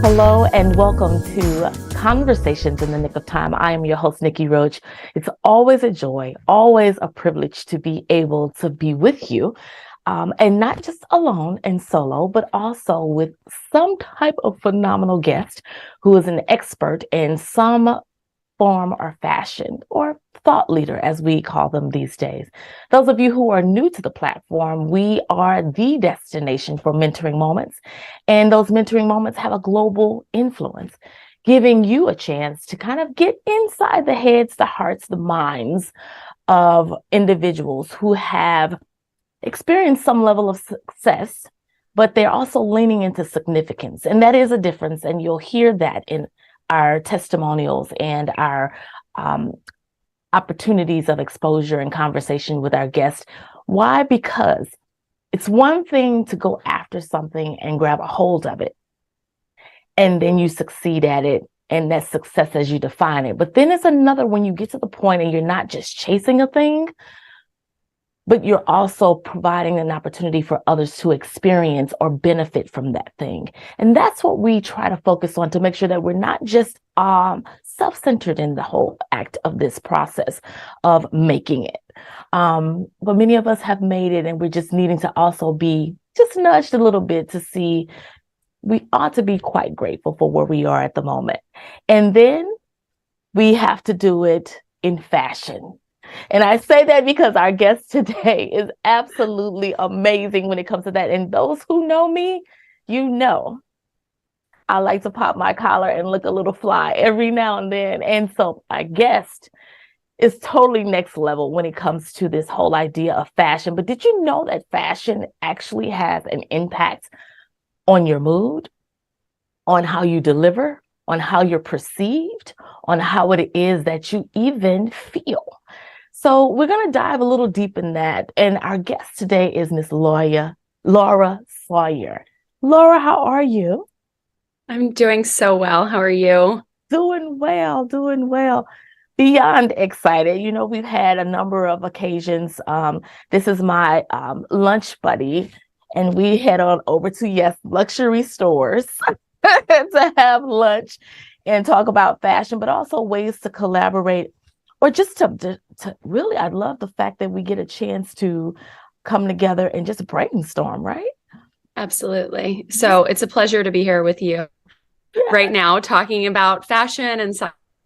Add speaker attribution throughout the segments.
Speaker 1: Hello and welcome to Conversations in the Nick of Time. I am your host, Nikki Roach. It's always a joy, always a privilege to be able to be with you, and not just alone and solo, but also with some type of phenomenal guest who is an expert in some form or fashion or thought leader, as we call them these days. Those of you who are new to the platform, we are the destination for mentoring moments. And those mentoring moments have a global influence, giving you a chance to kind of get inside the heads, the hearts, the minds of individuals who have experienced some level of success, but they're also leaning into significance. And that is a difference. And you'll hear that in our testimonials and our opportunities of exposure and conversation with our guests. Why? Because it's one thing to go after something and grab a hold of it, and then you succeed at it, and that's success as you define it. But then it's another when you get to the point and you're not just chasing a thing, but you're also providing an opportunity for others to experience or benefit from that thing. And that's what we try to focus on, to make sure that we're not just self-centered in the whole act of this process of making it. But many of us have made it, and we're just needing to also be just nudged a little bit to see we ought to be quite grateful for where we are at the moment. And then we have to do it in fashion. And I say that because our guest today is absolutely amazing when it comes to that. And those who know me, you know, I like to pop my collar and look a little fly every now and then. And so my guest is totally next level when it comes to this whole idea of fashion. But did you know that fashion actually has an impact on your mood, on how you deliver, on how you're perceived, on how it is that you even feel? So we're going to dive a little deep in that. And our guest today is Miss Laura Sawyer. Laura, how are you?
Speaker 2: I'm doing so well. How are you?
Speaker 1: Doing well, doing well. Beyond excited. You know, we've had a number of occasions. This is my lunch buddy, and we head on over to, yes, luxury stores to have lunch and talk about fashion, but also ways to collaborate, or just to really, I love the fact that we get a chance to come together and just brainstorm, right?
Speaker 2: Absolutely. So it's a pleasure to be here with you right now, talking about fashion and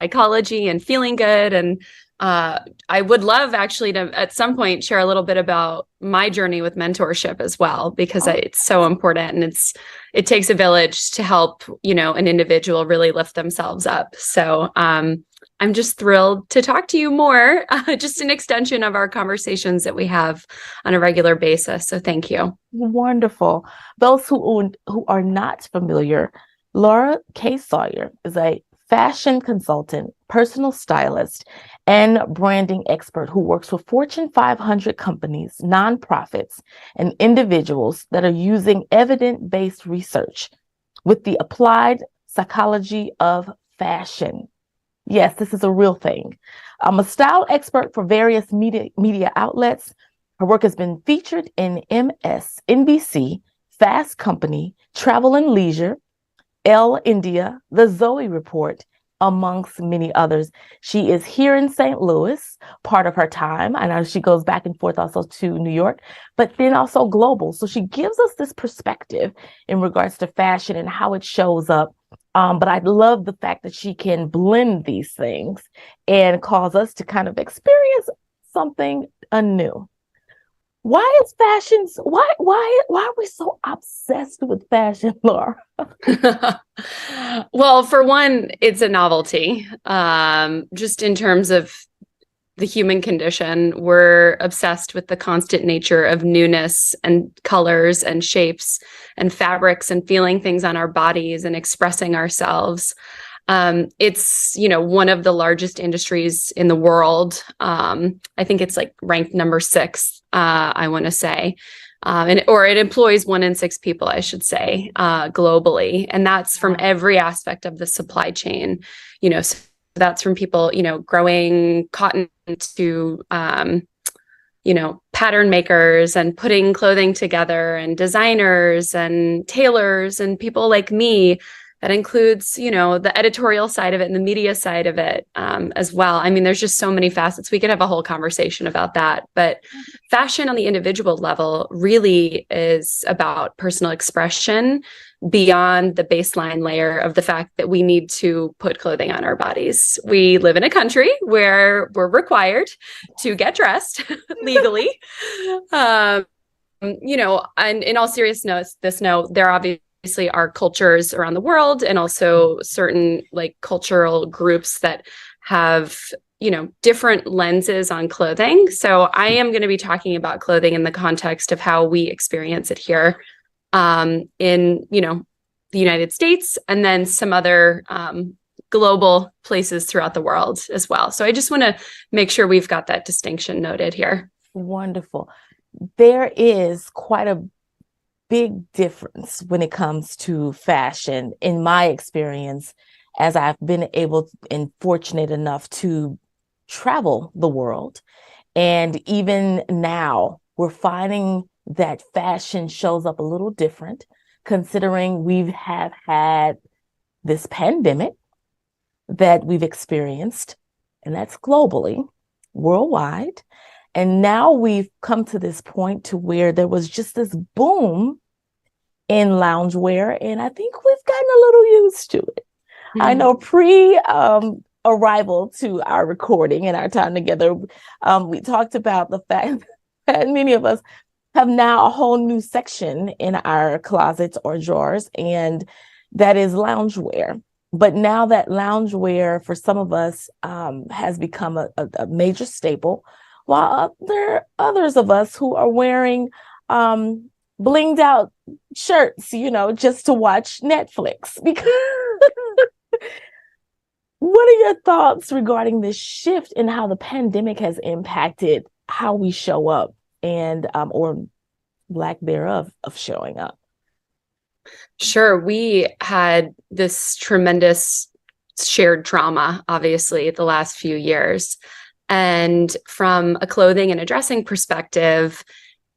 Speaker 2: psychology and feeling good. And I would love actually to, at some point, share a little bit about my journey with mentorship as well, because it's so important, and it takes a village to help, an individual really lift themselves up. So I'm just thrilled to talk to you more, just an extension of our conversations that we have on a regular basis. So thank you.
Speaker 1: Wonderful. Those who are not familiar, Laura K. Sawyer is a fashion consultant, personal stylist, and branding expert who works with Fortune 500 companies, nonprofits, and individuals that are using evidence-based research with the applied psychology of fashion. Yes, this is a real thing. I'm a style expert for various media outlets. Her work has been featured in MSNBC, Fast Company, Travel and Leisure, Elle India, the Zoe Report, amongst many others. She is here in St. Louis, part of her time. I know she goes back and forth also to New York, but then also global. So she gives us this perspective in regards to fashion and how it shows up. But I love the fact that she can blend these things and cause us to kind of experience something anew. Why are we so obsessed with fashion, Laura?
Speaker 2: Well, for one, it's a novelty. Just in terms of the human condition, we're obsessed with the constant nature of newness and colors and shapes and fabrics and feeling things on our bodies and expressing ourselves. It's, one of the largest industries in the world. I think it's like ranked number 6, I want to say. Or it employs 1 in 6 people, I should say, globally. And that's from every aspect of the supply chain. So that's from people, growing cotton to, pattern makers and putting clothing together, and designers and tailors and people like me That includes, the editorial side of it and the media side of it as well. I mean, there's just so many facets. We could have a whole conversation about that. But fashion on the individual level really is about personal expression beyond the baseline layer of the fact that we need to put clothing on our bodies. We live in a country where we're required to get dressed legally. And in all seriousness, there obviously are cultures around the world and also certain like cultural groups that have, different lenses on clothing. So I am going to be talking about clothing in the context of how we experience it here in, the United States, and then some other global places throughout the world as well. So I just want to make sure we've got that distinction noted here.
Speaker 1: Wonderful. There is quite a big difference when it comes to fashion, in my experience, as I've been able and fortunate enough to travel the world. And even now, we're finding that fashion shows up a little different, considering we have had this pandemic that we've experienced, and that's globally, worldwide. And now we've come to this point to where there was just this boom in loungewear, and I think we've gotten a little used to it. Mm-hmm. I know arrival to our recording and our time together, we talked about the fact that many of us have now a whole new section in our closets or drawers, and that is loungewear. But now that loungewear for some of us has become a major staple, while there are others of us who are wearing blinged out shirts, just to watch Netflix. Because what are your thoughts regarding this shift in how the pandemic has impacted how we show up and or lack thereof of showing up?
Speaker 2: Sure. We had this tremendous shared trauma, obviously, the last few years. And from a clothing and a dressing perspective,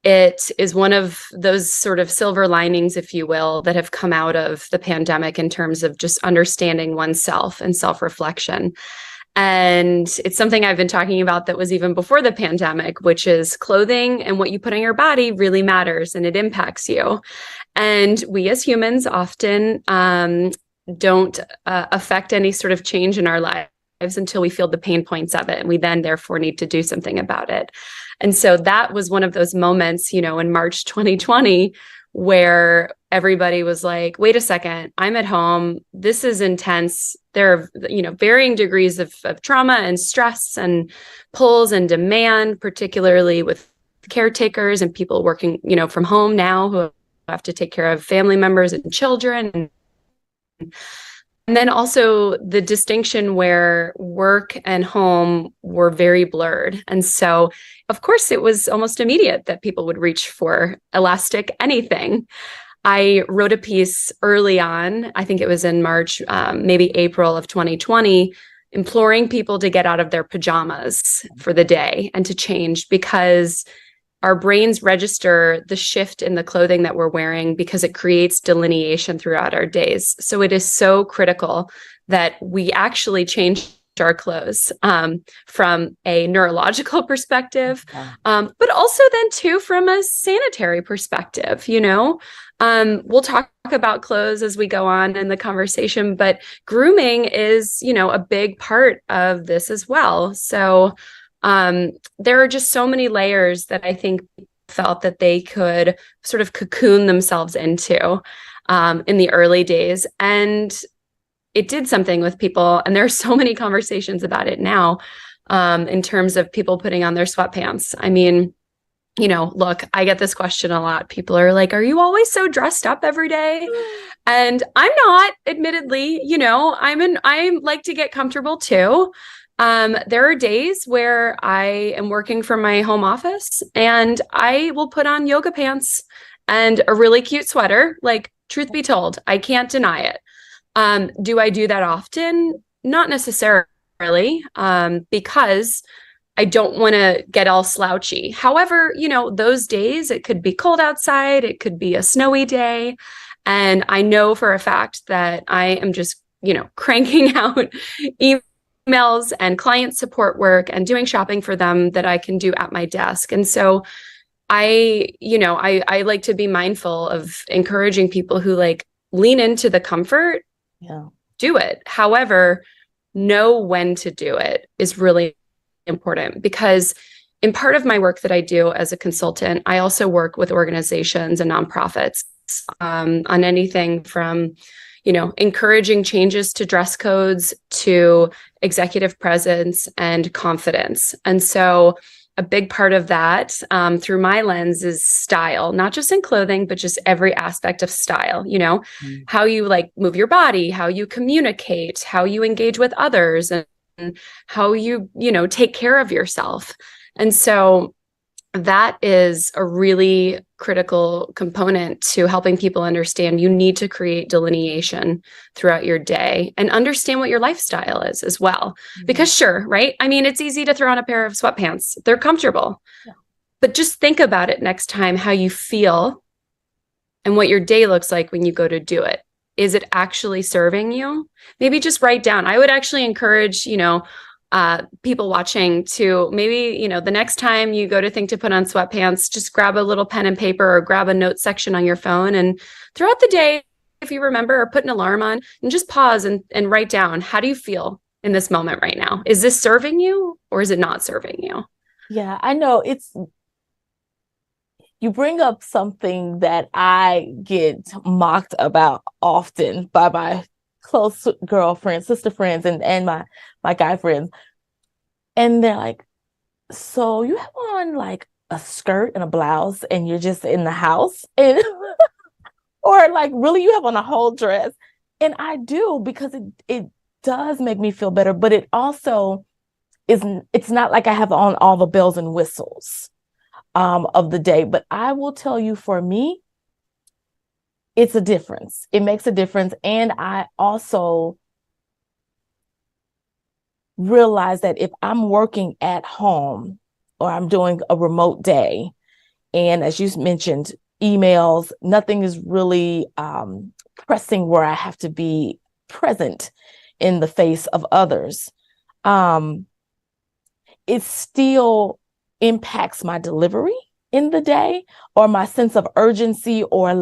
Speaker 2: it is one of those sort of silver linings, if you will, that have come out of the pandemic in terms of just understanding oneself and self-reflection. And it's something I've been talking about that was even before the pandemic, which is clothing and what you put on your body really matters and it impacts you. And we as humans often don't affect any sort of change in our lives until we feel the pain points of it. And we then therefore need to do something about it. And so that was one of those moments, in March 2020, where everybody was like, wait a second, I'm at home. This is intense. There are, varying degrees of trauma and stress and pulls and demand, particularly with caretakers and people working, from home now who have to take care of family members and children. And then also the distinction where work and home were very blurred. And so, of course, it was almost immediate that people would reach for elastic anything. I wrote a piece early on, I think it was in March, maybe April of 2020, imploring people to get out of their pajamas for the day and to change, because our brains register the shift in the clothing that we're wearing because it creates delineation throughout our days. So it is so critical that we actually change our clothes from a neurological perspective, but also then too from a sanitary perspective. We'll talk about clothes as we go on in the conversation, but grooming is, a big part of this as well. So there are just so many layers that I think felt that they could sort of cocoon themselves into in the early days. And it did something with people. And there are so many conversations about it now in terms of people putting on their sweatpants. I mean, look, I get this question a lot. People are like, are you always so dressed up every day? And I'm not, admittedly, I like to get comfortable too. There are days where I am working from my home office and I will put on yoga pants and a really cute sweater. Like, truth be told, I can't deny it. Do I do that often? Not necessarily, because I don't want to get all slouchy. However, those days, it could be cold outside, it could be a snowy day. And I know for a fact that I am just, cranking out emails and client support work and doing shopping for them that I can do at my desk. And so I like to be mindful of encouraging people who like lean into the comfort, do it. However, know when to do it is really important, because in part of my work that I do as a consultant, I also work with organizations and nonprofits on anything from, encouraging changes to dress codes to executive presence and confidence. And so a big part of that through my lens is style, not just in clothing, but just every aspect of style, how you like move your body, how you communicate, how you engage with others, and how you, take care of yourself. And so that is a really critical component to helping people understand you need to create delineation throughout your day and understand what your lifestyle is as well. Because sure, right? I mean, it's easy to throw on a pair of sweatpants. They're comfortable. Yeah. But just think about it next time, how you feel and what your day looks like when you go to do it. Is it actually serving you? Maybe just write down. I would actually encourage, people watching to maybe, the next time you go to think to put on sweatpants, just grab a little pen and paper or grab a note section on your phone. And throughout the day, if you remember, or put an alarm on and just pause and write down, how do you feel in this moment right now? Is this serving you or is it not serving you?
Speaker 1: Yeah, I know you bring up something that I get mocked about often by my close girlfriends, sister friends, and my guy friends. And they're like, so you have on like a skirt and a blouse and you're just in the house? And or like, really, you have on a whole dress? And I do, because it does make me feel better, but it also it's not like I have on all the bells and whistles of the day. But I will tell you, for me, it's a difference. It makes a difference. And I also realize that if I'm working at home or I'm doing a remote day, and as you mentioned, emails, nothing is really pressing where I have to be present in the face of others, it still impacts my delivery in the day, or my sense of urgency, or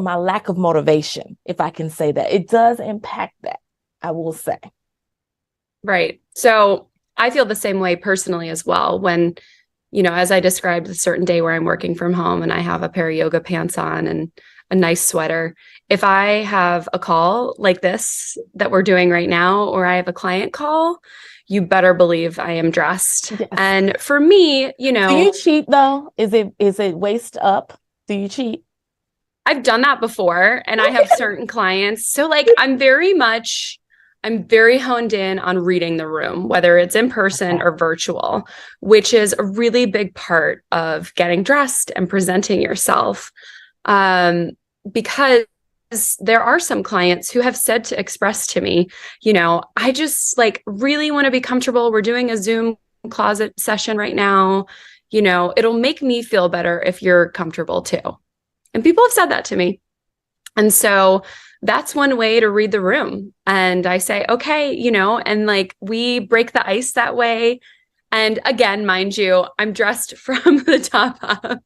Speaker 1: my lack of motivation, if I can say that. It does impact that, I will say.
Speaker 2: Right. So I feel the same way personally as well. When, as I described, a certain day where I'm working from home and I have a pair of yoga pants on and a nice sweater, if I have a call like this that we're doing right now, or I have a client call, you better believe I am dressed. Yes. And for me,
Speaker 1: Do you cheat though? Is it waist up? Do you cheat?
Speaker 2: I've done that before, and I have certain clients. So like, I'm very honed in on reading the room, whether it's in person or virtual, which is a really big part of getting dressed and presenting yourself. Because there are some clients who have said to express to me, I just like really want to be comfortable. We're doing a Zoom closet session right now. It'll make me feel better if you're comfortable too. And people have said that to me. And so that's one way to read the room. And I say, okay, and like we break the ice that way. And again, mind you, I'm dressed from the top up,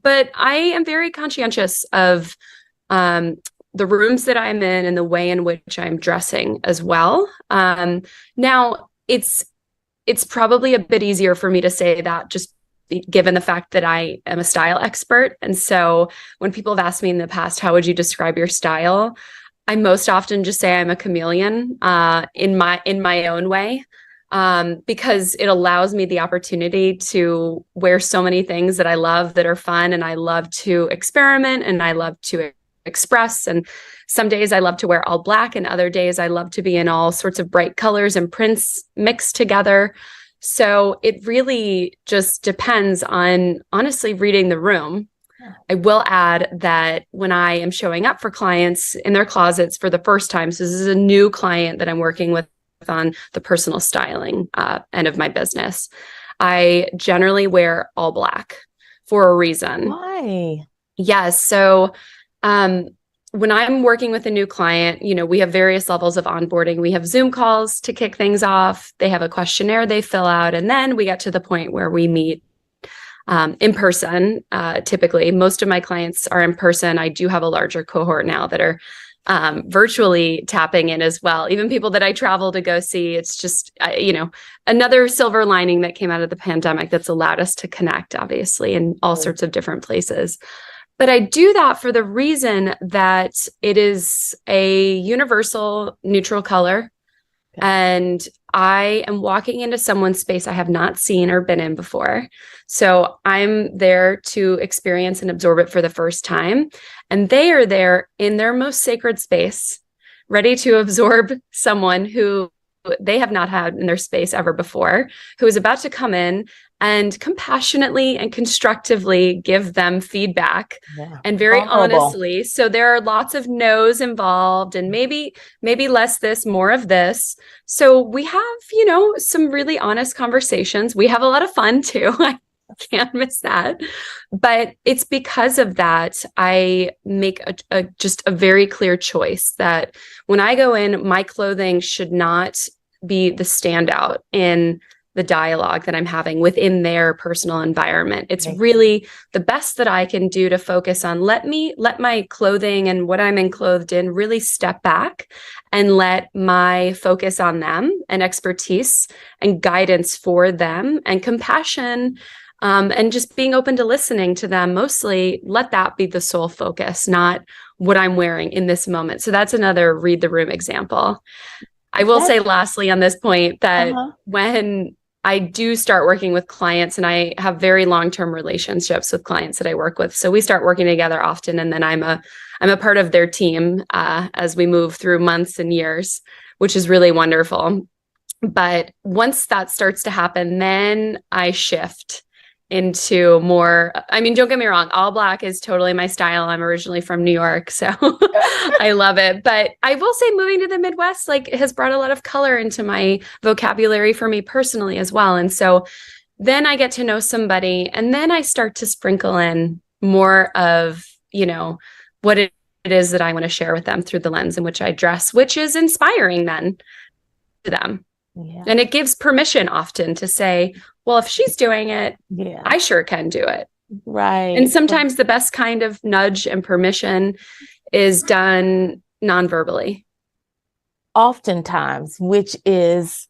Speaker 2: but I am very conscientious of the rooms that I'm in and the way in which I'm dressing as well. Now it's probably a bit easier for me to say that, just given the fact that I am a style expert. And so when people have asked me in the past, how would you describe your style? I most often just say I'm a chameleon in my own way, because it allows me the opportunity to wear so many things that I love, that are fun, and I love to experiment, and I love to express. And some days I love to wear all black, and other days I love to be in all sorts of bright colors and prints mixed together. So it really just depends on honestly reading the room. Yeah. I will add that when I am showing up for clients in their closets for the first time, so this is a new client that I'm working with on the personal styling end of my business, I generally wear all black for a reason.
Speaker 1: Why?
Speaker 2: Yes. So When I'm working with a new client, we have various levels of onboarding. We have Zoom calls to kick things off. They have a questionnaire they fill out. And then we get to the point where we meet in person. Typically, most of my clients are in person. I do have a larger cohort now that are virtually tapping in as well. Even people that I travel to go see. It's just, another silver lining that came out of the pandemic that's allowed us to connect, obviously, in all sorts of different places. But I do that for the reason that it is a universal neutral color. And I am walking into someone's space I have not seen or been in before. So I'm there to experience and absorb it for the first time. And they are there in their most sacred space, ready to absorb someone who they have not had in their space ever before, who is about to come in and compassionately and constructively give them feedback and very honestly. So there are lots of no's involved and maybe less this, more of this. So we have, some really honest conversations. We have a lot of fun too. I can't miss that. But it's because of that, I make just a very clear choice that when I go in, my clothing should not be the standout in the dialogue that I'm having within their personal environment. It's really the best that I can do to focus on let my clothing and what I'm enclothed in really step back and let my focus on them and expertise and guidance for them and compassion and just being open to listening to them, mostly let that be the sole focus, not what I'm wearing in this moment. So that's another read the room example. I will say lastly on this point that when I do start working with clients, and I have very long-term relationships with clients that I work with. So we start working together often, and then I'm a part of their team as we move through months and years, which is really wonderful. But once that starts to happen, then I shift into more, don't get me wrong, all black is totally my style. I'm originally from New York, so I love it. But I will say moving to the Midwest, has brought a lot of color into my vocabulary for me personally as well. And so then I get to know somebody and then I start to sprinkle in more of, what it is that I want to share with them through the lens in which I dress, which is inspiring then to them. Yeah. And it gives permission often to say, well, if she's doing it, I sure can do it.
Speaker 1: Right.
Speaker 2: And sometimes the best kind of nudge and permission is done non-verbally.
Speaker 1: Oftentimes, which is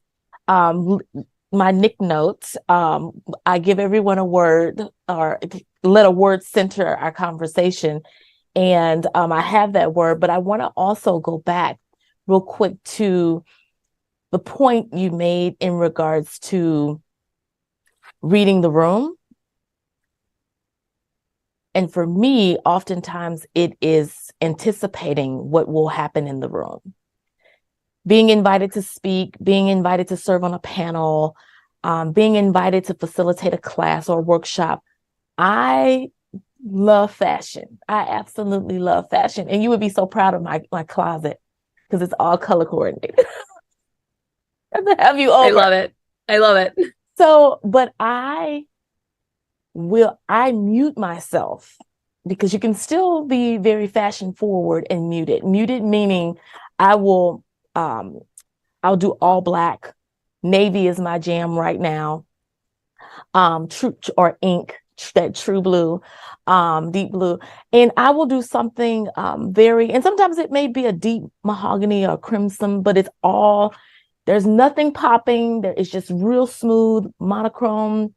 Speaker 1: my nick notes. I give everyone a word or let a word center our conversation. And I have that word, but I want to also go back real quick to the point you made in regards to reading the room. And for me, oftentimes it is anticipating what will happen in the room. Being invited to speak, being invited to serve on a panel, being invited to facilitate a class or a workshop. I love fashion. I absolutely love fashion. And you would be so proud of my closet because it's all color coordinated. To have you over.
Speaker 2: I love it.
Speaker 1: So, but I mute myself because you can still be very fashion forward and muted. Muted meaning I'll do all black. Navy is my jam right now. True or ink, that true blue, deep blue. And I will do something and sometimes it may be a deep mahogany or crimson, but it's all, there's nothing popping. There is just real smooth, monochrome,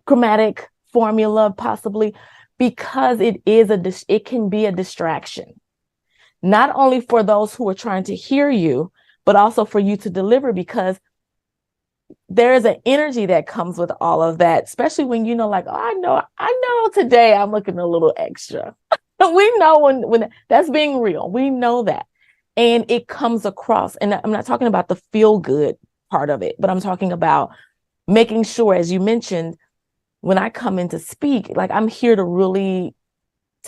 Speaker 1: chromatic formula, possibly, because it can be a distraction, not only for those who are trying to hear you, but also for you to deliver, because there is an energy that comes with all of that, especially when I know today I'm looking a little extra. We know when that's being real. We know that. And it comes across, and I'm not talking about the feel good part of it, but I'm talking about making sure, as you mentioned, when I come in to speak, I'm here to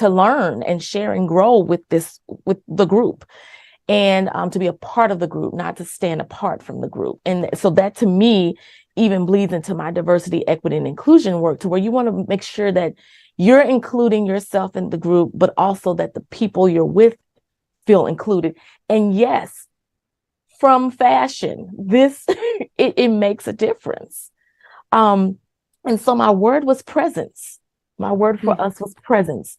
Speaker 1: learn and share and grow with the group, and to be a part of the group, not to stand apart from the group. And so that to me even bleeds into my diversity, equity, and inclusion work, to where you want to make sure that you're including yourself in the group, but also that the people you're with feel included. And yes, from fashion, this it makes a difference. And so my word was presence. My word for us was presence.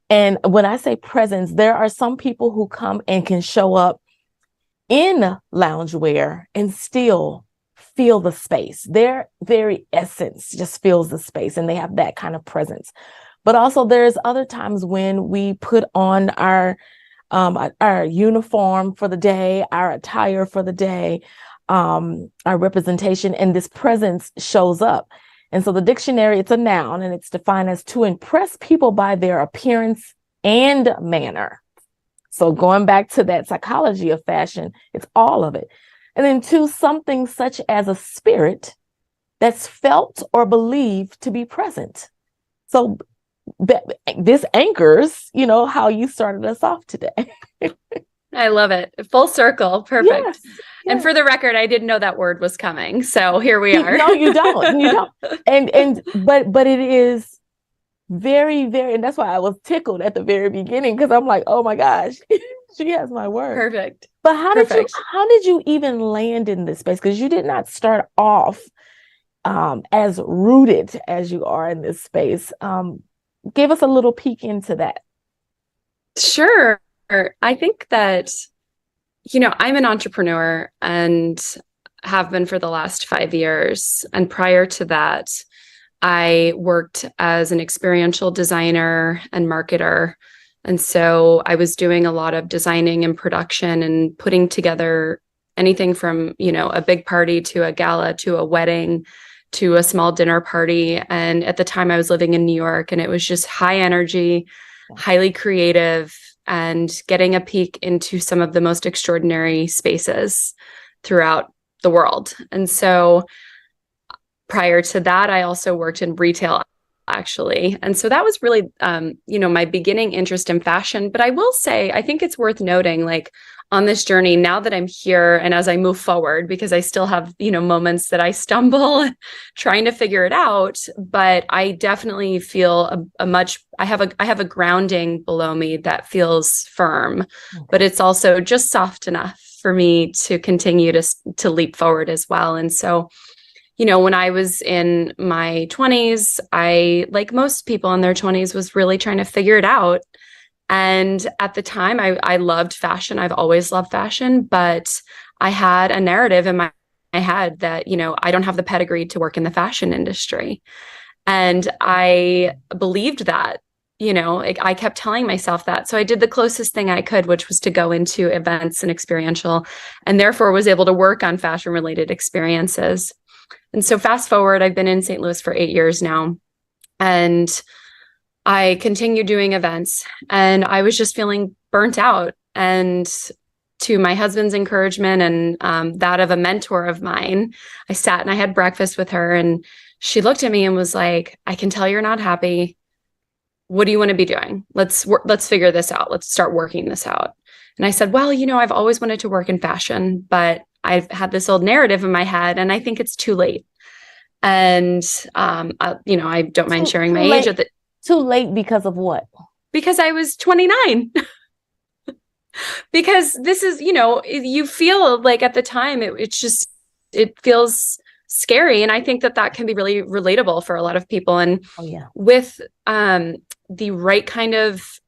Speaker 1: And when I say presence, there are some people who come and can show up in loungewear and still feel the space. Their very essence just feels the space, and they have that kind of presence. But also there's other times when we put on our uniform for the day, our attire for the day, our representation, and this presence shows up. And so the dictionary, it's a noun, and it's defined as to impress people by their appearance and manner. So going back to that psychology of fashion, it's all of it. And then two, something such as a spirit that's felt or believed to be present. So this anchors, how you started us off today.
Speaker 2: I love it. Full circle. Perfect.
Speaker 1: Yes, yes.
Speaker 2: And for the record, I didn't know that word was coming. So here we are.
Speaker 1: No, you don't. You don't. But it is very, very, and that's why I was tickled at the very beginning, because I'm like, oh my gosh, she has my word.
Speaker 2: Perfect.
Speaker 1: But how did you even land in this space? Because you did not start off as rooted as you are in this space. Give us a little peek into that.
Speaker 2: Sure. I think that, I'm an entrepreneur and have been for the last 5 years. And prior to that, I worked as an experiential designer and marketer. And so I was doing a lot of designing and production and putting together anything from, a big party to a gala to a wedding to a small dinner party. And at the time I was living in New York, and it was just high energy, highly creative, and getting a peek into some of the most extraordinary spaces throughout the world. And so prior to that, I also worked in retail, actually. And so that was really, my beginning interest in fashion. But I will say, I think it's worth noting, like, on this journey, now that I'm here and as I move forward, because I still have, moments that I stumble trying to figure it out, but I definitely feel I have a grounding below me that feels firm, but it's also just soft enough for me to continue to leap forward as well. And so, when I was in my 20s, I, like most people in their 20s, was really trying to figure it out. And at the time, I loved fashion. I've always loved fashion, but I had a narrative in my head that, I don't have the pedigree to work in the fashion industry. And I believed that, I kept telling myself that. So I did the closest thing I could, which was to go into events and experiential, and therefore was able to work on fashion-related experiences. And so fast forward, I've been in St. Louis for 8 years now, and I continued doing events, and I was just feeling burnt out. And to my husband's encouragement and that of a mentor of mine, I sat and I had breakfast with her, and she looked at me and was like, I can tell you're not happy. What do you want to be doing? Let's figure this out. Let's start working this out. And I said, well, I've always wanted to work in fashion, but I've had this old narrative in my head, and I think it's too late. And, I don't mind sharing my age.
Speaker 1: Too late because of what?
Speaker 2: Because I was 29. Because this is, you feel like at the time, it feels scary. And I think that can be really relatable for a lot of people. And with the right kind of,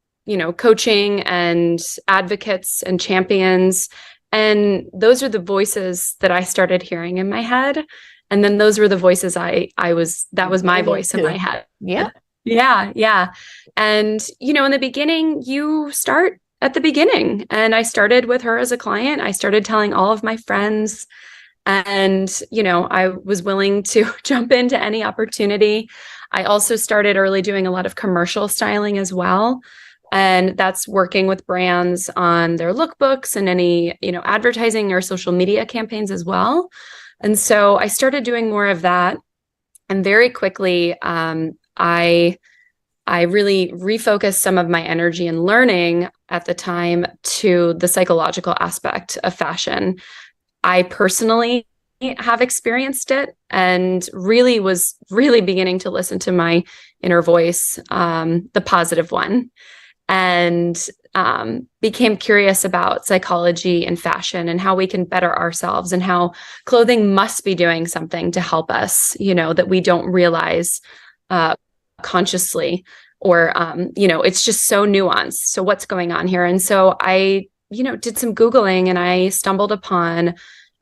Speaker 2: coaching and advocates and champions, and those are the voices that I started hearing in my head. And then those were the voices that was my voice in my head.
Speaker 1: Yeah.
Speaker 2: Yeah. And, in the beginning, you start at the beginning. And I started with her as a client. I started telling all of my friends, and, I was willing to jump into any opportunity. I also started early doing a lot of commercial styling as well. And that's working with brands on their lookbooks and any, advertising or social media campaigns as well. And so I started doing more of that. And very quickly, I really refocused some of my energy and learning at the time to the psychological aspect of fashion. I personally have experienced it and really was really beginning to listen to my inner voice, the positive one, and became curious about psychology and fashion and how we can better ourselves and how clothing must be doing something to help us, that we don't realize consciously, or, it's just so nuanced. So what's going on here? And so I, did some Googling, and I stumbled upon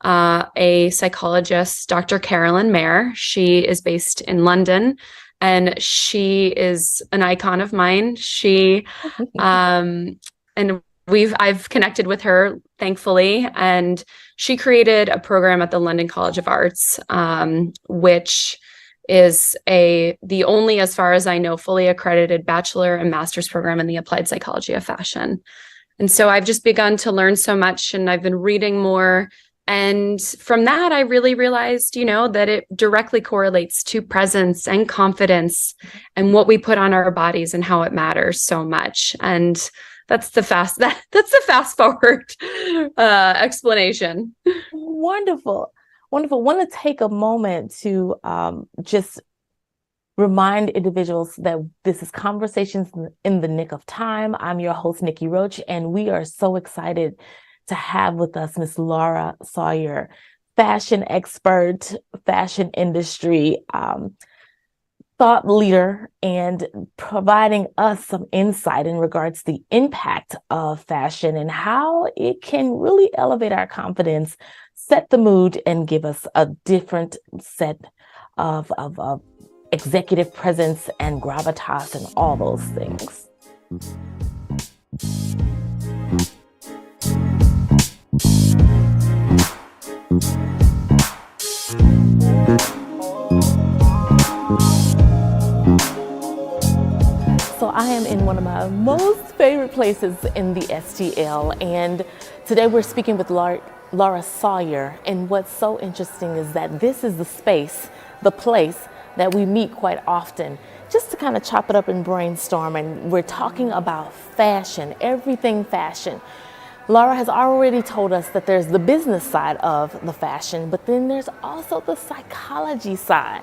Speaker 2: a psychologist, Dr. Carolyn Mayer. She is based in London, and she is an icon of mine. She, and I've connected with her, thankfully, and she created a program at the London College of Arts, which is the only, as far as I know, fully accredited bachelor and master's program in the applied psychology of fashion. And so I've just begun to learn so much, and I've been reading more. And from that, I really realized, that it directly correlates to presence and confidence and what we put on our bodies and how it matters so much. And that's the fast forward explanation.
Speaker 1: Wonderful. Wonderful. Want to take a moment to just remind individuals that this is Conversations in the Nick of Time. I'm your host, Nikki Roach, and we are so excited to have with us Miss Laura Sawyer, fashion expert, fashion industry thought leader, and providing us some insight in regards to the impact of fashion and how it can really elevate our confidence, set the mood, and give us a different set of executive presence and gravitas and all those things. So I am in one of my most favorite places in the STL, and today we're speaking with Laura Sawyer. And what's so interesting is that this is the space, the place that we meet quite often, just to kind of chop it up and brainstorm. And we're talking about fashion, everything fashion. Laura has already told us that there's the business side of the fashion, but then there's also the psychology side.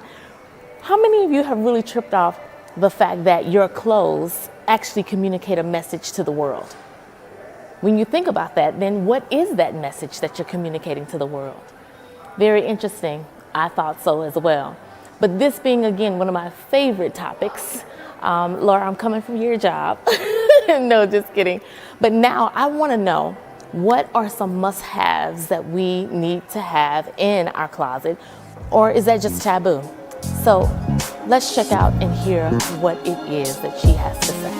Speaker 1: How many of you have really tripped off the fact that your clothes actually communicate a message to the world? When you think about that, then what is that message that you're communicating to the world? Very interesting. I thought so as well. But this being, again, one of my favorite topics, Laura, I'm coming from your job. No, just kidding. But now I want to know, what are some must-haves that we need to have in our closet, or is that just taboo? So let's check out and hear what it is that she has to say.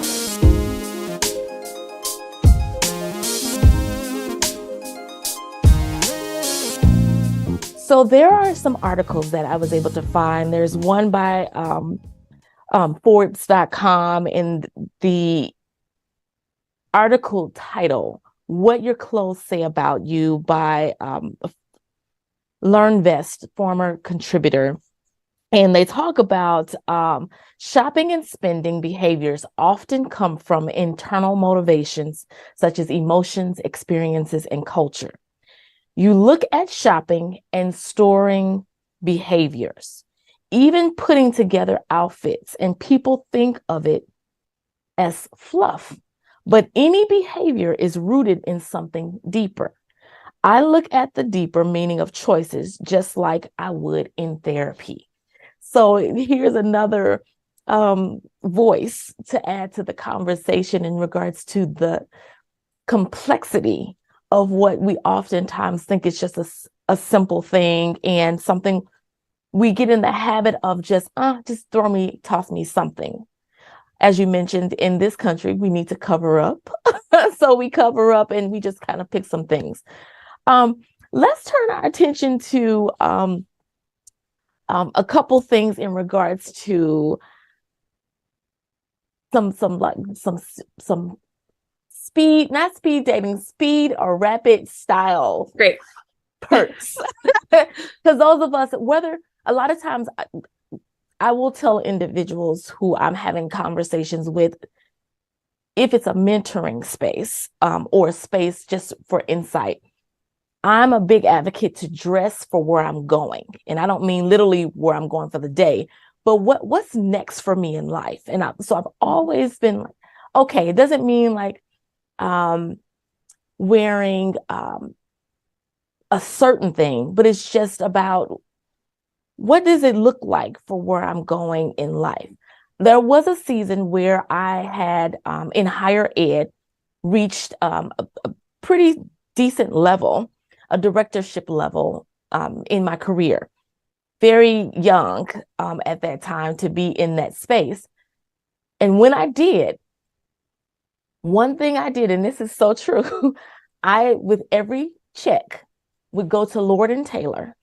Speaker 1: So there are some articles that I was able to find. There's one by forbescom, and the article title, What Your Clothes Say About You, by LearnVest, former contributor. And they talk about shopping and spending behaviors often come from internal motivations, such as emotions, experiences, and culture. You look at shopping and storing behaviors, even putting together outfits, and people think of it as fluff. But any behavior is rooted in something deeper. I look at the deeper meaning of choices just like I would in therapy. So here's another voice to add to the conversation in regards to the complexity of what we oftentimes think is just a simple thing, and something we get in the habit of just toss me something. As you mentioned, in this country, we need to cover up. So we cover up and we just kind of pick some things. Let's turn our attention to a couple things in regards to some speed, not speed dating, speed or rapid style.
Speaker 2: Great.
Speaker 1: Perks. Because those of us, whether a lot of times I will tell individuals who I'm having conversations with, if it's a mentoring space or a space just for insight, I'm a big advocate to dress for where I'm going. And I don't mean literally where I'm going for the day, but what's next for me in life. And so I've always been like, okay, it doesn't mean like wearing a certain thing, but it's just about what does it look like for where I'm going in life. There was a season where I had in higher ed reached a pretty decent level, a directorship level in my career. Very young at that time to be in that space. And when I did, one thing I did, and this is so true, I, with every check, would go to Lord & Taylor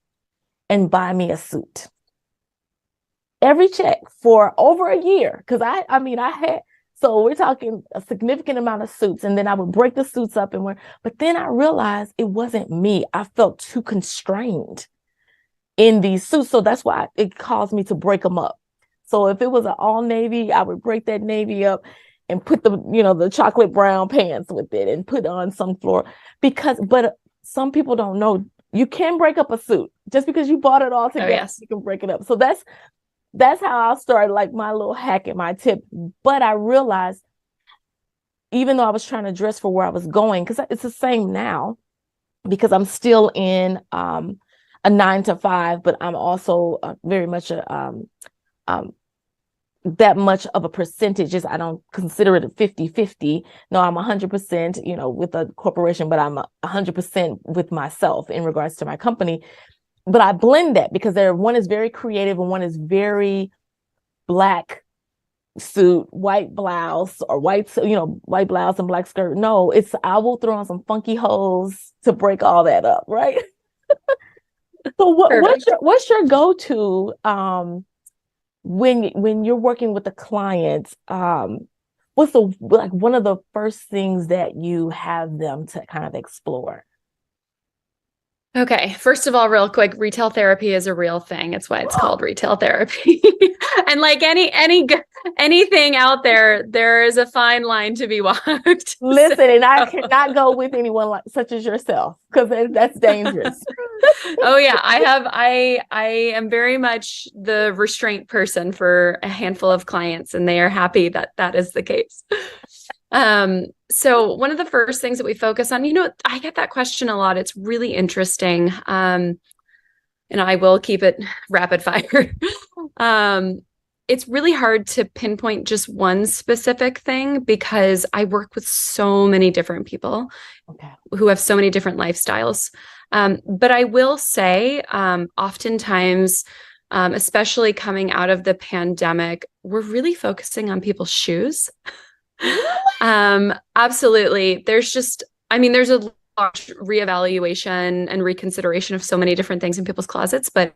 Speaker 1: and buy me a suit. Every check for over a year. Because I had, so we're talking a significant amount of suits, and then I would break the suits up and wear, but then I realized it wasn't me. I felt too constrained in these suits. So that's why it caused me to break them up. So if it was an all navy, I would break that navy up and put the chocolate brown pants with it and put on some floral, but some people don't know you can break up a suit just because you bought it all together. Oh, yes. You can break it up. So that's how I started, like my little hack and my tip. But I realized, even though I was trying to dress for where I was going, because it's the same now, because I'm still in a 9-to-5, but I'm also very much that much of a percentage. I don't consider it a 50-50. No, I'm 100%, with a corporation, but I'm 100% with myself in regards to my company. But I blend that because one is very creative and one is very black suit, white blouse, or white blouse and black skirt. No, I will throw on some funky holes to break all that up, right? So what's your go-to when you're working with a client? What's one of the first things that you have them to kind of explore?
Speaker 2: Okay. First of all, real quick, retail therapy is a real thing. It's why it's called retail therapy. And like anything out there is a fine line to be walked.
Speaker 1: Listen, and I cannot go with anyone such as yourself, because that's dangerous.
Speaker 2: Oh yeah. I am very much the restraint person for a handful of clients, and they are happy that is the case. So one of the first things that we focus on, I get that question a lot. It's really interesting. And I will keep it rapid fire. It's really hard to pinpoint just one specific thing because I work with so many different people who have so many different lifestyles. But I will say, oftentimes, especially coming out of the pandemic, we're really focusing on people's shoes. Absolutely. There's a large reevaluation and reconsideration of so many different things in people's closets, but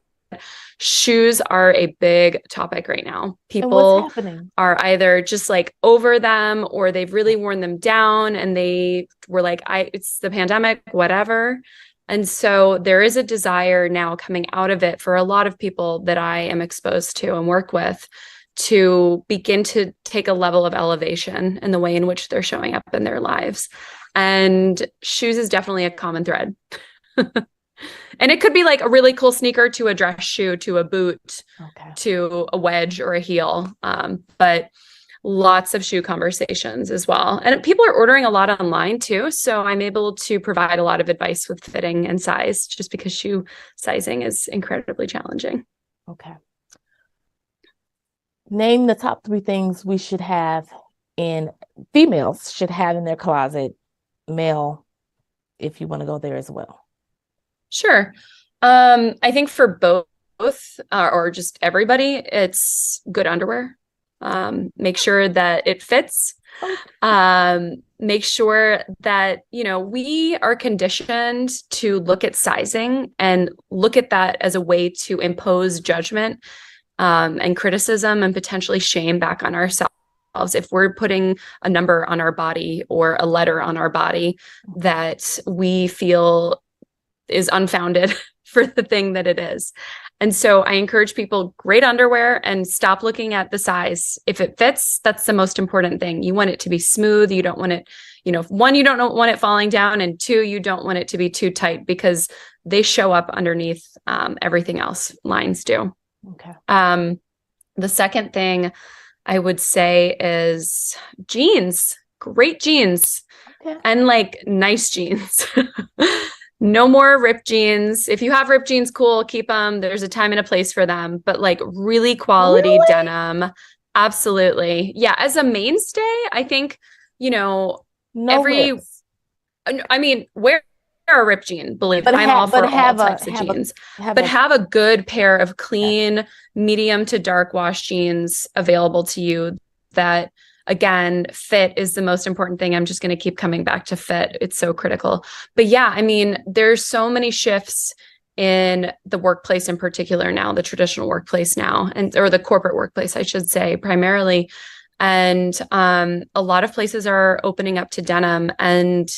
Speaker 2: shoes are a big topic right now. People are either just like over them, or they've really worn them down and they were like, it's the pandemic, whatever. And so there is a desire now coming out of it for a lot of people that I am exposed to and work with, to begin to take a level of elevation in the way in which they're showing up in their lives. And shoes is definitely a common thread. And it could be like a really cool sneaker to a dress shoe, to a boot, to a wedge or a heel. But lots of shoe conversations as well. And people are ordering a lot online too. So I'm able to provide a lot of advice with fitting and size, just because shoe sizing is incredibly challenging.
Speaker 1: Okay. Name the top 3 things females should have in their closet, male, if you want to go there as well.
Speaker 2: Sure. I think for both or just everybody, it's good underwear. Make sure that it fits. Make sure that, we are conditioned to look at sizing and look at that as a way to impose judgment and criticism and potentially shame back on ourselves. If we're putting a number on our body or a letter on our body that we feel is unfounded for the thing that it is. And so I encourage people, great underwear, and stop looking at the size. If it fits, that's the most important thing. You want it to be smooth. You don't want it, one, you don't want it falling down, and two, you don't want it to be too tight because they show up underneath everything else. Lines do.
Speaker 1: Okay.
Speaker 2: The second thing I would say is jeans, great jeans, and like nice jeans. No more ripped jeans. If you have ripped jeans, cool, keep them. There's a time and a place for them, but like really quality denim. Absolutely. Yeah. As a mainstay, I think, wear a ripped jean, believe me. I'm all for all types of jeans, but have a good pair of clean, medium to dark wash jeans available to you that, again, fit is the most important thing. I'm just going to keep coming back to fit. It's so critical. But yeah, I mean, there's so many shifts in the workplace in particular now, the traditional workplace now, or the corporate workplace, I should say, primarily. And a lot of places are opening up to denim, and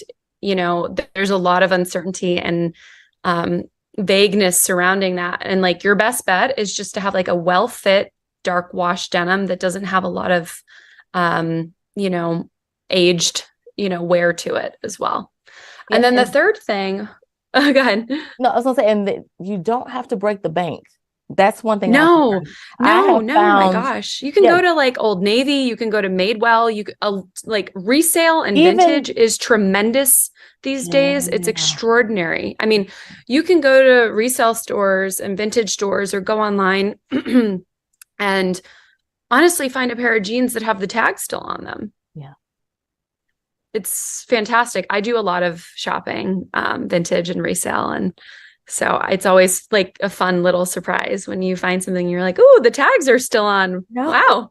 Speaker 2: there's a lot of uncertainty and vagueness surrounding that. And like your best bet is just to have like a well-fit dark wash denim that doesn't have a lot of aged, wear to it as well. Yeah, and then the third thing, go ahead.
Speaker 1: No, I was gonna say, and you don't have to break the bank. That's one thing.
Speaker 2: No, my gosh. You can go to like Old Navy, you can go to Madewell, like resale and vintage is tremendous these days. It's extraordinary. I mean, you can go to resale stores and vintage stores or go online and honestly find a pair of jeans that have the tag still on them.
Speaker 1: Yeah.
Speaker 2: It's fantastic. I do a lot of shopping, vintage and resale. And so it's always like a fun little surprise when you find something you're like, oh, the tags are still on. No. Wow.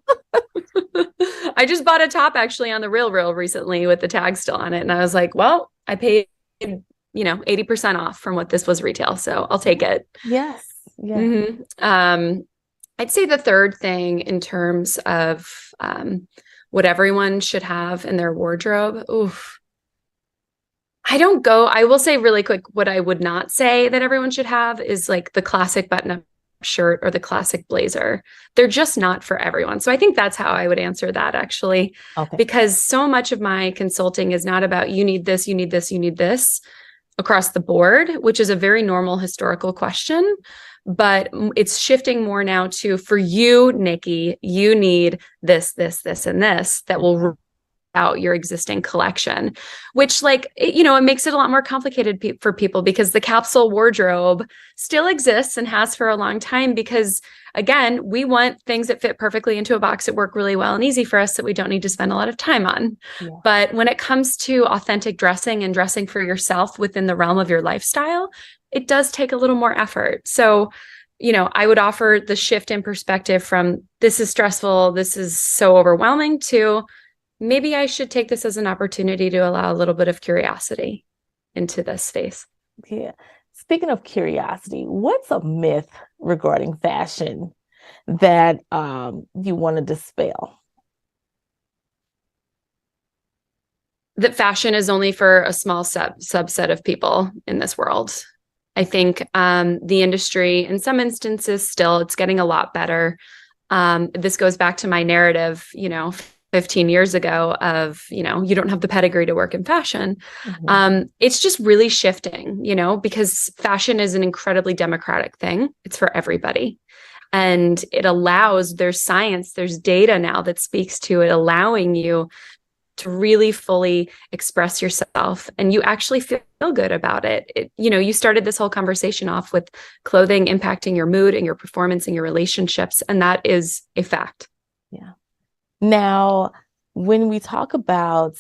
Speaker 2: I just bought a top actually on the Real recently with the tag still on it. And I was like, well, I paid, 80% off from what this was retail. So I'll take it.
Speaker 1: Yes. Yeah.
Speaker 2: Mm-hmm. I'd say the third thing in terms of what everyone should have in their wardrobe. Oof. I will say really quick, what I would not say that everyone should have is like the classic button-up shirt or the classic blazer. They're just not for everyone. So I think that's how I would answer that actually, because so much of my consulting is not about you need this, you need this, you need this across the board, which is a very normal historical question. But it's shifting more now to, for you, Nikki, you need this, this, this, and this that will out your existing collection, which it makes it a lot more complicated for people because the capsule wardrobe still exists and has for a long time because, again, we want things that fit perfectly into a box that work really well and easy for us that we don't need to spend a lot of time on. Yeah. But when it comes to authentic dressing and dressing for yourself within the realm of your lifestyle, it does take a little more effort. So, I would offer the shift in perspective from this is stressful, this is so overwhelming, to maybe I should take this as an opportunity to allow a little bit of curiosity into this space.
Speaker 1: Yeah. Speaking of curiosity, what's a myth regarding fashion that you want to dispel?
Speaker 2: That fashion is only for a small subset of people in this world. I think the industry, in some instances, still, it's getting a lot better. This goes back to my narrative, 15 years ago of, you don't have the pedigree to work in fashion. Mm-hmm. It's just really shifting, because fashion is an incredibly democratic thing. It's for everybody. And it allows, there's science, there's data now that speaks to it, allowing you to really fully express yourself, and you actually feel good about it. You started this whole conversation off with clothing impacting your mood and your performance and your relationships, and that is a fact.
Speaker 1: Yeah. Now, when we talk about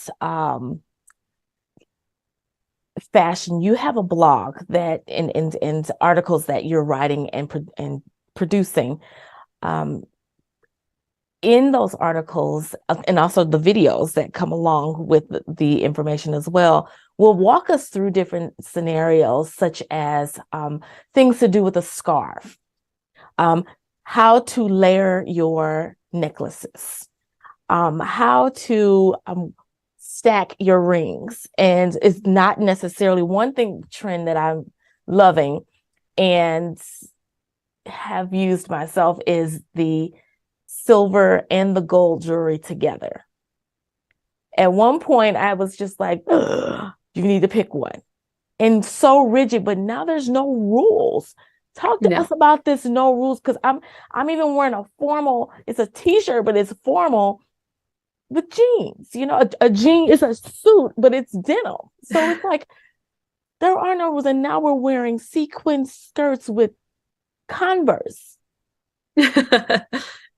Speaker 1: fashion, you have a blog that in articles that you're writing and producing. In those articles, and also the videos that come along with the information as well, will walk us through different scenarios, such as things to do with a scarf, how to layer your necklaces, how to stack your rings. And it's not necessarily one trend that I'm loving. And have used myself is the silver and the gold jewelry together. At one point, I was just like, you need to pick one. And so rigid, but now there's no rules. Talk to us about this no rules, because I'm even wearing a formal, it's a t-shirt, but it's formal with jeans. You know, a jean is a suit, but it's denim. So it's like, there are no rules. And now we're wearing sequin skirts with Converse.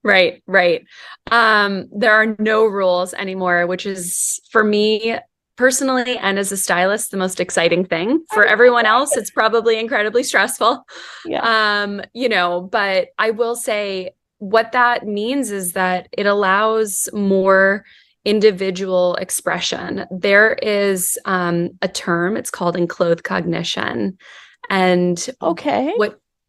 Speaker 2: Right, right. There are no rules anymore, which is, for me personally and as a stylist, the most exciting thing. For everyone else, it's probably incredibly stressful.
Speaker 1: Yeah.
Speaker 2: You know, but I will say what that means is that it allows more individual expression. There is a term, it's called enclothed cognition. And
Speaker 1: Okay.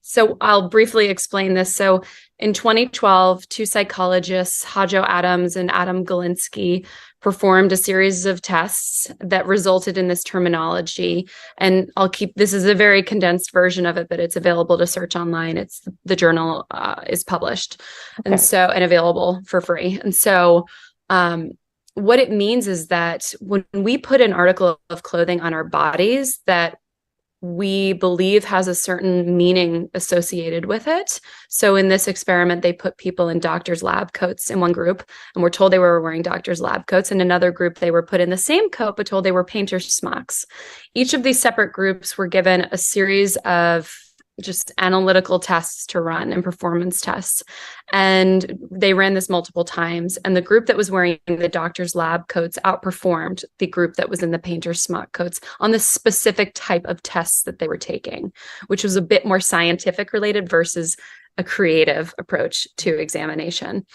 Speaker 2: so I'll briefly explain this. So in 2012, two psychologists, Hajo Adams and Adam Galinsky, performed a series of tests that resulted in this terminology. And this is a very condensed version of it, but it's available to search online. The journal is published, and available for free. And so what it means is that when we put an article of clothing on our bodies that we believe has a certain meaning associated with it. So in this experiment, they put people in doctor's lab coats in one group, and were told they were wearing doctor's lab coats. In another group, they were put in the same coat, but told they were painter's smocks. Each of these separate groups were given a series of just analytical tests to run and performance tests. And they ran this multiple times. And the group that was wearing the doctor's lab coats outperformed the group that was in the painter's smock coats on the specific type of tests that they were taking, which was a bit more scientific related versus a creative approach to examination.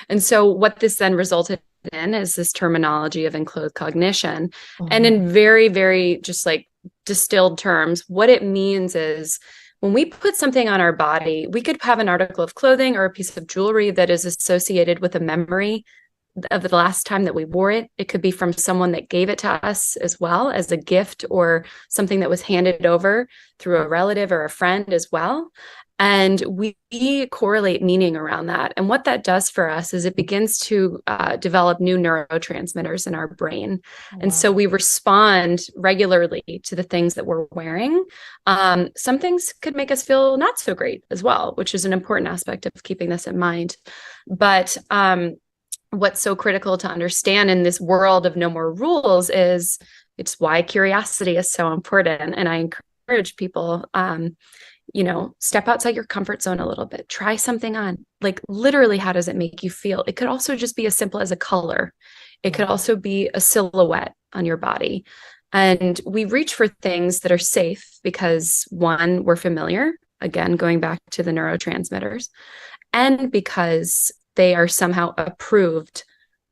Speaker 2: And so what this then resulted in is this terminology of enclothed cognition. Mm-hmm. And in very, very just like distilled terms, what it means is, when we put something on our body, we could have an article of clothing or a piece of jewelry that is associated with a memory of the last time that we wore it. It could be from someone that gave it to us as well as a gift, or something that was handed over through a relative or a friend as well. And we correlate meaning around that. And what that does for us is it begins to develop new neurotransmitters in our brain. Wow. And so we respond regularly to the things that we're wearing. Some things could make us feel not so great as well, which is an important aspect of keeping this in mind. But what's so critical to understand in this world of no more rules is it's why curiosity is so important. And I encourage people, step outside your comfort zone a little bit, try something on. Like, literally, how does it make you feel? It could also just be as simple as a color. It could also be a silhouette on your body. And we reach for things that are safe because, one, we're familiar, again, going back to the neurotransmitters, and because they are somehow approved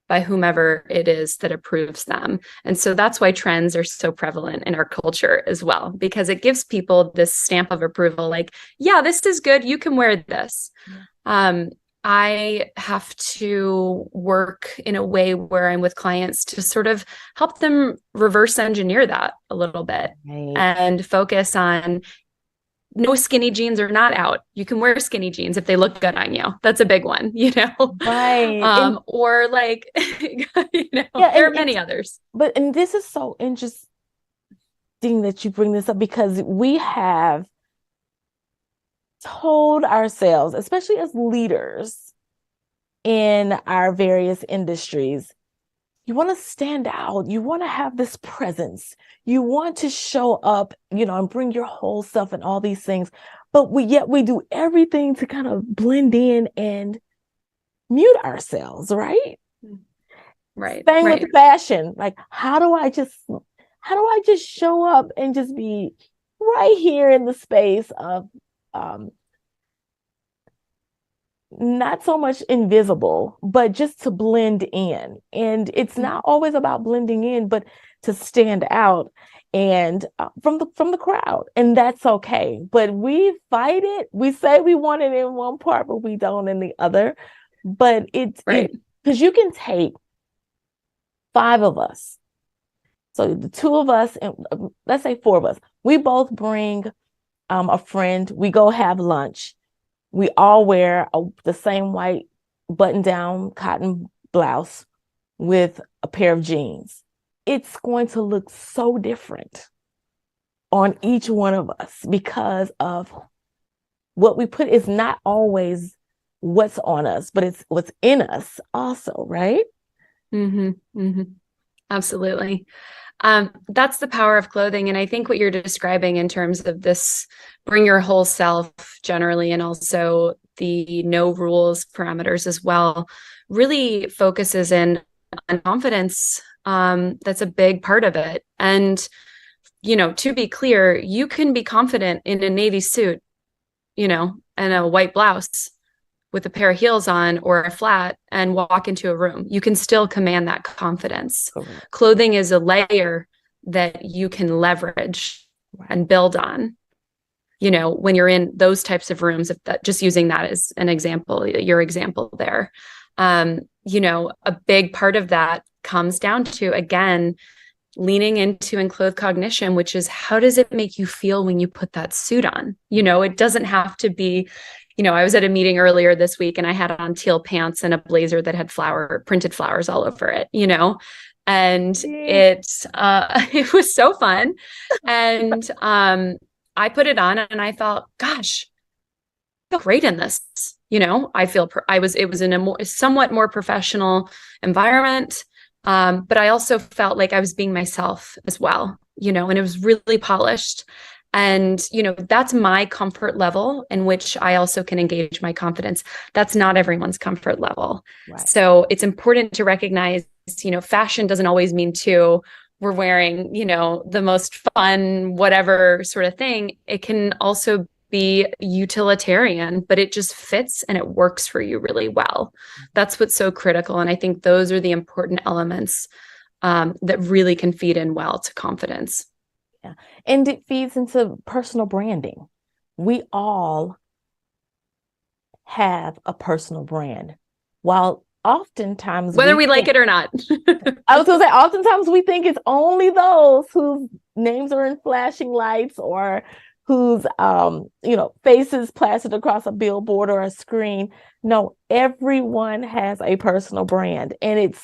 Speaker 2: by whomever it is that approves them. And so that's why trends are so prevalent in our culture as well, because it gives people this stamp of approval, like, yeah, this is good, you can wear this. I have to work in a way where I'm with clients to sort of help them reverse engineer that a little bit, right, and focus on, no, skinny jeans are not out. You can wear skinny jeans if they look good on you. That's a big one,
Speaker 1: Right.
Speaker 2: Or like, there are many others.
Speaker 1: And this is so interesting that you bring this up, because we have told ourselves, especially as leaders in our various industries, you want to stand out. You want to have this presence. You want to show up, and bring your whole self and all these things. But we do everything to kind of blend in and mute ourselves, right?
Speaker 2: Right.
Speaker 1: Same with fashion. Like, how do I just show up and just be right here in the space of not so much invisible, but just to blend in. And it's not always about blending in, but to stand out and from the crowd. And that's okay. But we fight it. We say we want it in one part, but we don't in the other. But it's right, because you can take 5 of us. So the 2 of us, and let's say 4 of us, we both bring a friend. We go have lunch. We all wear the same white button-down cotton blouse with a pair of jeans. It's going to look so different on each one of us because of what we put is not always what's on us, but it's what's in us also, right?
Speaker 2: Mm-hmm, mm-hmm. Absolutely. That's the power of clothing. And I think what you're describing in terms of this bring your whole self generally, and also the no rules parameters as well, really focuses in on confidence. That's a big part of it. And, to be clear, you can be confident in a navy suit, and a white blouse with a pair of heels on or a flat and walk into a room. You can still command that confidence. Correct. Clothing is a layer that you can leverage and build on. When you're in those types of rooms, just using that as an example, your example there, a big part of that comes down to, again, leaning into enclothed cognition, which is how does it make you feel when you put that suit on? It doesn't have to be, I was at a meeting earlier this week and I had on teal pants and a blazer that had printed flowers all over it, and it was so fun. And I put it on and I thought, gosh, I feel great in this. It was in a somewhat more professional environment. But I also felt like I was being myself as well, and it was really polished. And, that's my comfort level in which I also can engage my confidence. That's not everyone's comfort level. Right. So it's important to recognize, fashion doesn't always mean we're wearing, the most fun, whatever sort of thing. It can also be utilitarian, but it just fits and it works for you really well. That's what's so critical. And I think those are the important elements that really can feed in well to confidence.
Speaker 1: Yeah. And it feeds into personal branding. We all have a personal brand. While oftentimes,
Speaker 2: whether we like it or not,
Speaker 1: I was going to say, oftentimes we think it's only those whose names are in flashing lights or whose, faces plastered across a billboard or a screen. No, everyone has a personal brand. And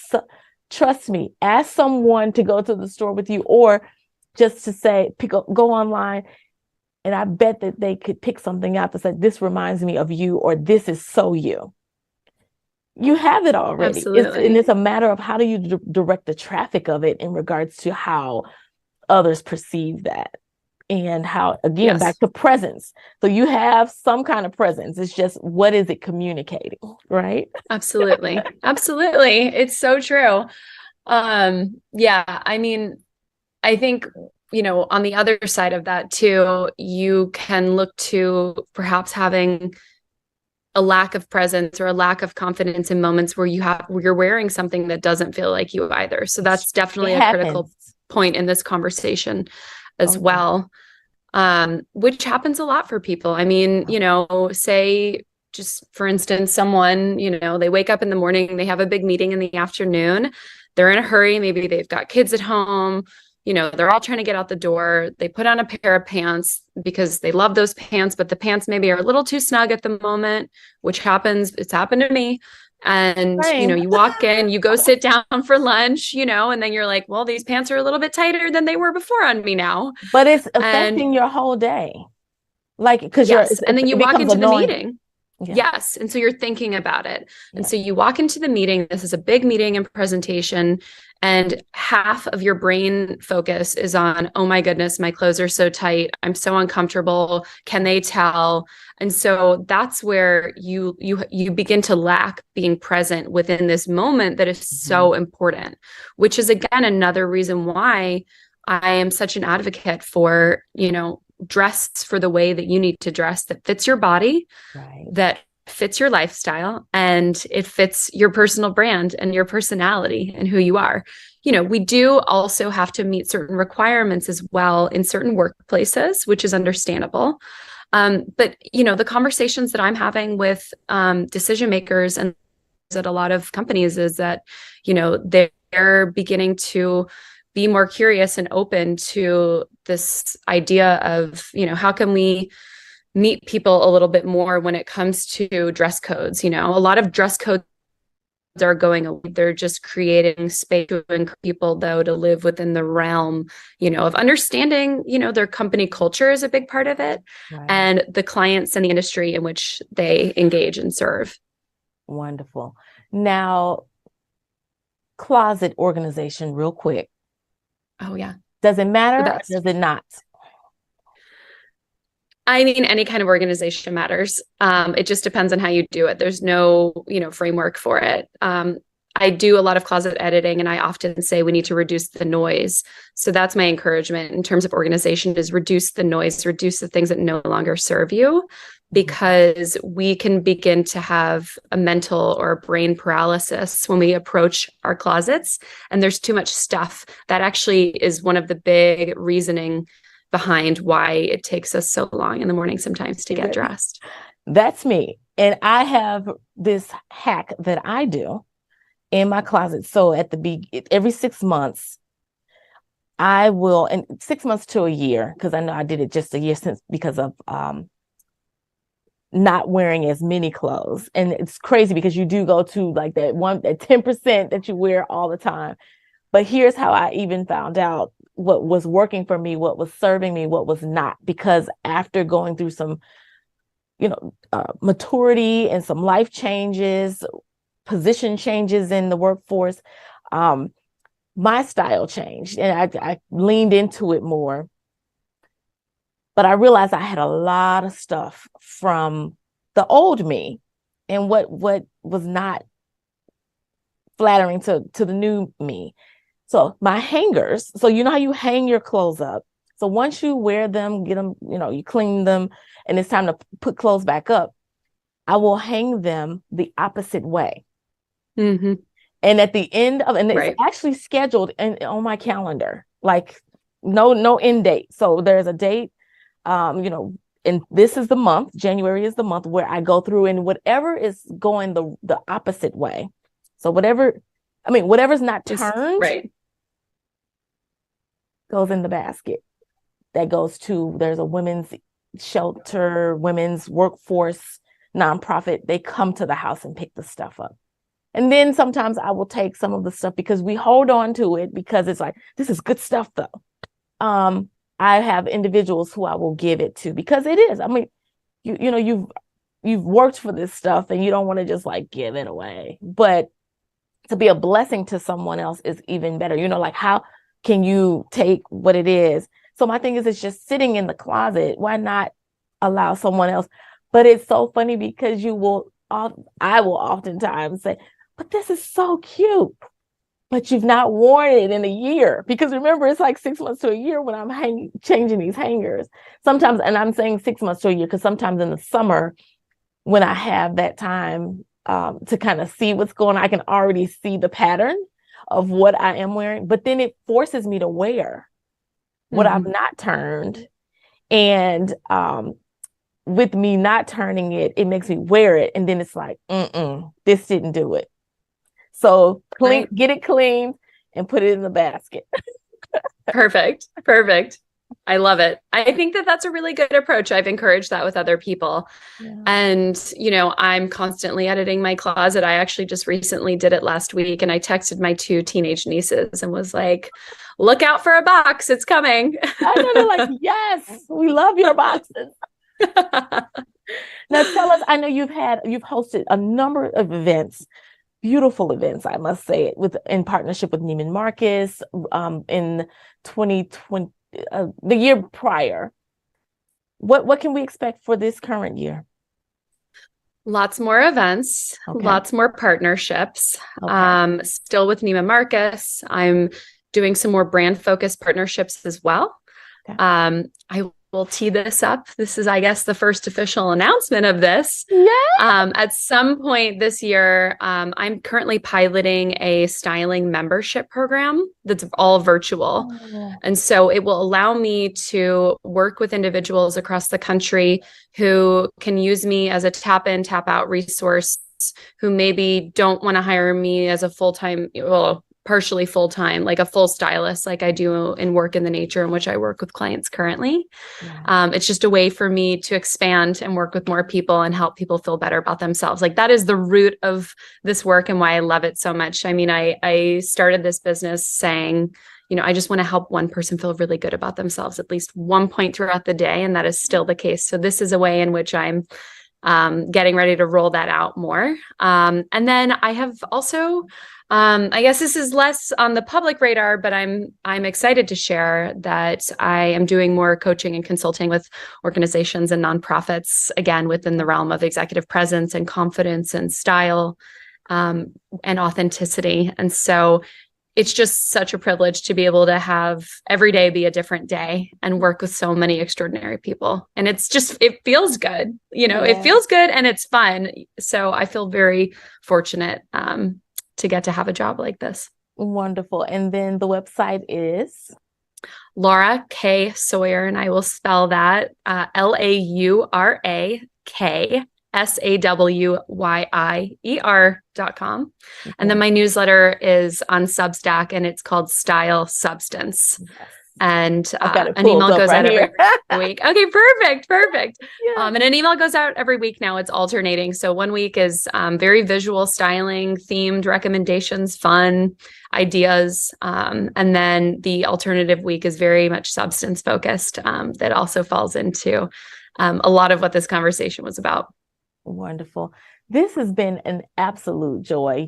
Speaker 1: trust me, ask someone to go to the store with you or just to say, go online. And I bet that they could pick something out that said, this reminds me of you, or this is so you. You have it already.
Speaker 2: Absolutely.
Speaker 1: And it's a matter of how do you direct the traffic of it in regards to how others perceive that. And how, again, yes, back to presence. So you have some kind of presence. It's just, what is it communicating, right?
Speaker 2: Absolutely. Absolutely. It's so true. I mean, I think, on the other side of that too, you can look to perhaps having a lack of presence or a lack of confidence in moments where you're wearing something that doesn't feel like you either. So that's definitely a critical point in this conversation as well. Which happens a lot for people. I mean, say just for instance, someone, they wake up in the morning, they have a big meeting in the afternoon, they're in a hurry. Maybe they've got kids at home, they're all trying to get out the door. They put on a pair of pants because they love those pants, but the pants maybe are a little too snug at the moment, which happens. It's happened to me. And, you walk in, you go sit down for lunch, and then you're like, well, these pants are a little bit tighter than they were before on me now.
Speaker 1: But it's affecting your whole day. Like, because
Speaker 2: and then you walk into the meeting.
Speaker 1: Yeah.
Speaker 2: Yes. And so you're thinking about it. And so you walk into the meeting. This is a big meeting and presentation. And half of your brain focus is on, oh my goodness, my clothes are so tight. I'm so uncomfortable. Can they tell? And so that's where you begin to lack being present within this moment that is so important, which is, again, another reason why I am such an advocate for, dress for the way that you need to dress, that fits your body, right, that fits your lifestyle, and it fits your personal brand and your personality and who you are. We do also have to meet certain requirements as well in certain workplaces, which is understandable. But, the conversations that I'm having with decision makers and at a lot of companies is that, they're beginning to be more curious and open to this idea of, how can we meet people a little bit more when it comes to dress codes. A lot of dress codes are going away. They're just creating space to encourage people, though, to live within the realm, of understanding, their company culture is a big part of it,
Speaker 1: Right.
Speaker 2: and the clients and the industry in which they engage and serve.
Speaker 1: Wonderful. Now, closet organization, real quick.
Speaker 2: Oh, yeah.
Speaker 1: Does it matter or does it not?
Speaker 2: I mean, any kind of organization matters. It just depends on how you do it. There's no, framework for it. I do a lot of closet editing, and I often say we need to reduce the noise. So that's my encouragement in terms of organization, is reduce the noise, reduce the things that no longer serve you, because we can begin to have a mental or brain paralysis when we approach our closets, and there's too much stuff. That actually is one of the big reasoning behind why it takes us so long in the morning sometimes to get dressed.
Speaker 1: That's me. And I have this hack that I do in my closet. So every 6 months, I will, and 6 months to a year, because I know I did it just a year since, because of not wearing as many clothes. And it's crazy because you do go to like that 10% that you wear all the time. But here's how I even found out what was working for me, what was serving me, what was not. Because after going through some, maturity and some life changes, position changes in the workforce, my style changed, and I leaned into it more. But I realized I had a lot of stuff from the old me, and what was not flattering to the new me. So my hangers, so you know how you hang your clothes up. So once you wear them, get them, you clean them, and it's time to put clothes back up, I will hang them the opposite way.
Speaker 2: Mm-hmm.
Speaker 1: And at the end of, and it's
Speaker 2: Right.
Speaker 1: actually scheduled on my calendar, like no end date. So there's a date, and this is the month, January is the month where I go through, and whatever is going the opposite way. So whatever's not turned,
Speaker 2: right,
Speaker 1: goes in the basket. That goes to, there's a women's shelter, women's workforce nonprofit. They come to the house and pick the stuff up. And then sometimes I will take some of the stuff because we hold on to it because it's like, this is good stuff though. I have individuals who I will give it to because it is. I mean, you've worked for this stuff and you don't want to just like give it away. But to be a blessing to someone else is even better. Like, how can you take what it is? So my thing is, it's just sitting in the closet. Why not allow someone else? But it's so funny because I will oftentimes say, but this is so cute, but you've not worn it in a year. Because remember, it's like 6 months to a year when I'm changing these hangers. Sometimes, and I'm saying 6 months to a year, because sometimes in the summer, when I have that time to kind of see what's going on, I can already see the pattern of what I am wearing. But then it forces me to wear what I've not turned. And with me not turning it, it makes me wear it. And then it's like, this didn't do it. So get it cleaned and put it in the basket.
Speaker 2: Perfect. I love it. I think that that's a really good approach. I've encouraged that with other people. Yeah. And, I'm constantly editing my closet. I actually just recently did it last week, and I texted my 2 teenage nieces and was like, look out for a box. It's coming.
Speaker 1: I know, they're like, yes, we love your boxes. Now tell us, I know you've hosted a number of events, beautiful events, I must say, in partnership with Neiman Marcus in 2020, the year prior. What can we expect for this current year?
Speaker 2: Lots more events, lots more partnerships. Still with Neiman Marcus. I'm doing some more brand focused partnerships as well. Okay. I will tee this up. This is, I guess, the first official announcement of this. Yeah. At some point this year, I'm currently piloting a styling membership program that's all virtual. Oh. And so it will allow me to work with individuals across the country who can use me as a tap in, tap out resource, who maybe don't want to hire me as a full-time, partially full-time, like a full stylist, like I do in work in the nature in which I work with clients currently.
Speaker 1: Yeah.
Speaker 2: It's just a way for me to expand and work with more people and help people feel better about themselves. Like that is the root of this work and why I love it so much. I mean, I started this business saying, I just want to help one person feel really good about themselves at least one point throughout the day. And that is still the case. So this is a way in which I'm getting ready to roll that out more. And then I have also, I guess this is less on the public radar, but I'm excited to share that I am doing more coaching and consulting with organizations and nonprofits, again, within the realm of executive presence and confidence and style, and authenticity. And so it's just such a privilege to be able to have every day be a different day and work with so many extraordinary people. And it feels good, it feels good and it's fun. So I feel very fortunate to get to have a job like this.
Speaker 1: Wonderful. And then the website is?
Speaker 2: Laura K. Sawyer, and I will spell that LauraKSawyer.com. And then my newsletter is on Substack and it's called Style Substance.
Speaker 1: Yes.
Speaker 2: And an email goes out every week. Okay, perfect. Yeah. And an email goes out every week now. It's alternating. So one week is very visual styling, themed recommendations, fun ideas. And then the alternative week is very much substance focused. That also falls into a lot of what this conversation was about.
Speaker 1: Wonderful. This has been an absolute joy.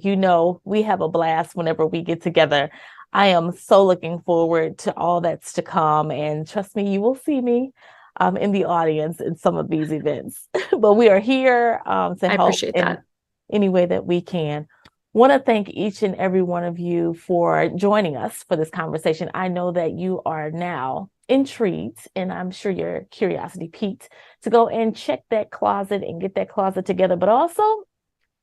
Speaker 1: We have a blast whenever we get together. I am so looking forward to all that's to come. And trust me, you will see me in the audience in some of these events. But we are here to help in any way that we can. Want to thank each and every one of you for joining us for this conversation. I know that you are now intrigued, and I'm sure your curiosity piqued to go and check that closet and get that closet together, but also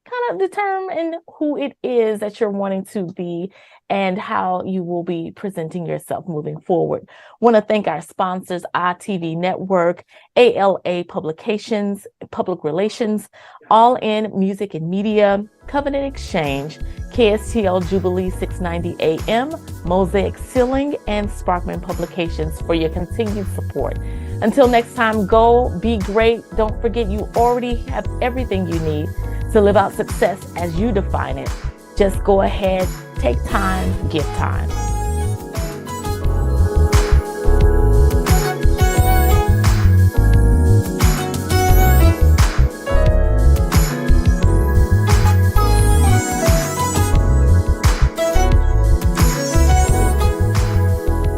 Speaker 1: kind of determine who it is that you're wanting to be and how you will be presenting yourself moving forward. Want to thank our sponsors, ITV Network, ALA Publications, Public Relations, All In Music and Media, Covenant Exchange, KSTL Jubilee 690 AM, Mosaic Ceiling, and Sparkman Publications for your continued support. Until next time, go be great. Don't forget you already have everything you need to live out success as you define it. Just go ahead, take time, give time.